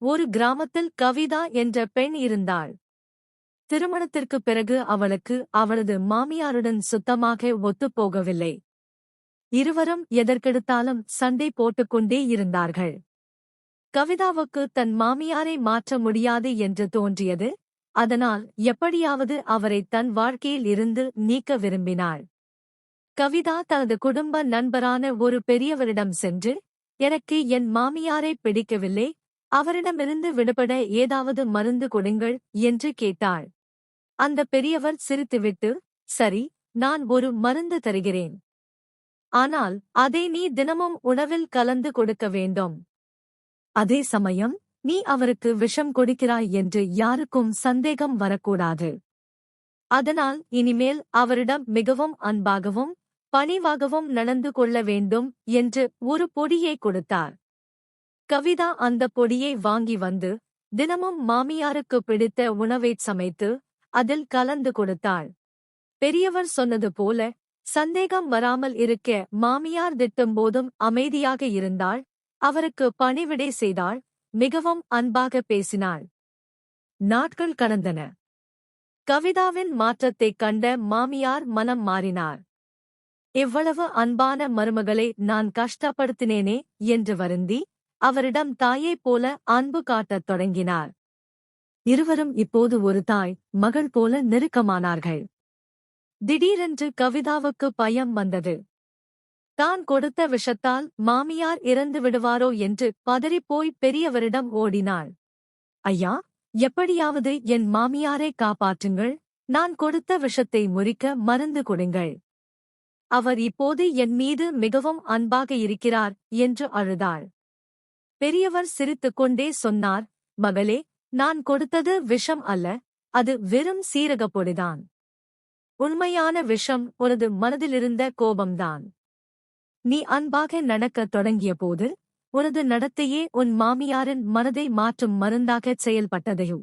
ஒரு கிராமத்தில் கவிதா என்ற பெண் இருந்தாள். திருமணத்திற்குப் பிறகு அவளுக்கு அவளது மாமியாருடன் சுத்தமாக ஒத்துப்போகவில்லை. இருவரும் எதற்கெடுத்தாலும் சண்டை போட்டுக்கொண்டே இருந்தார்கள். கவிதாவுக்கு தன் மாமியாரை மாற்ற முடியாது என்று தோன்றியது. அதனால் எப்படியாவது அவரை தன் வாழ்க்கையில் இருந்து நீக்க விரும்பினாள். கவிதா தனது குடும்ப நண்பரான ஒரு பெரியவரிடம் சென்று, எனக்கு என் மாமியாரை பிடிக்கவில்லை, அவரிடமிருந்து விடுபட ஏதாவது மருந்து கொடுங்கள் என்று கேட்டாள். அந்த பெரியவர் சிரித்துவிட்டு, சரி, நான் ஒரு மருந்து தருகிறேன். ஆனால் அதை நீ தினமும் உணவில் கலந்து கொடுக்க வேண்டும். அதே சமயம் நீ அவருக்கு விஷம் கொடுக்கிறாய் என்று யாருக்கும் சந்தேகம் வரக்கூடாது. அதனால் இனிமேல் அவரிடம் மிகவும் அன்பாகவும் பணிவாகவும் நடந்து கொள்ள வேண்டும் என்று ஒரு பொடியை கொடுத்தார். கவிதா அந்த பொடியை வாங்கி வந்து தினமும் மாமியாருக்கு பிடித்த உணவைச் சமைத்து அதில் கலந்து கொடுத்தாள். பெரியவர் சொன்னது போல சந்தேகம் வராமல் இருக்க மாமியார் திட்டும்போதும் அமைதியாக இருந்தாள். அவருக்கு பணிவிடை செய்தாள். மிகவும் அன்பாக பேசினாள். நாட்கள் கடந்தன. கவிதாவின் மாற்றத்தைக் கண்ட மாமியார் மனம் மாறினார். இவ்வளவு அன்பான மருமகளை நான் கஷ்டப்படுத்தினேனே என்று வருந்தி அவரிடம் தாயைப் போல அன்பு காட்டத் தொடங்கினார். இருவரும் இப்போது ஒரு தாய் மகள் போல நெருக்கமானார்கள். திடீரென்று கவிதாவுக்கு பயம் வந்தது. தான் கொடுத்த விஷத்தால் மாமியார் இறந்து விடுவாரோ என்று பதறிப்போய் பெரியவரிடம் ஓடினாள். ஐயா, எப்படியாவது என் மாமியாரை காப்பாற்றுங்கள், நான் கொடுத்த விஷத்தை முறிக்க மருந்து கொடுங்கள். அவர் இப்போது என் மீது மிகவும் அன்பாக இருக்கிறார் என்று அழுதாள். பெரியவர் சிரித்துக்கொண்டே சொன்னார், மகளே, நான் கொடுத்தது விஷம் அல்ல, அது வெறும் சீரகப் பொடிதான். உண்மையான விஷம் உனது மனதிலிருந்த கோபம்தான். நீ அன்பாக நடக்கத் தொடங்கியபோது உனது நடத்தையே உன் மாமியாரின் மனதை மாற்றும் மருந்தாகச் செயல்பட்டதையோ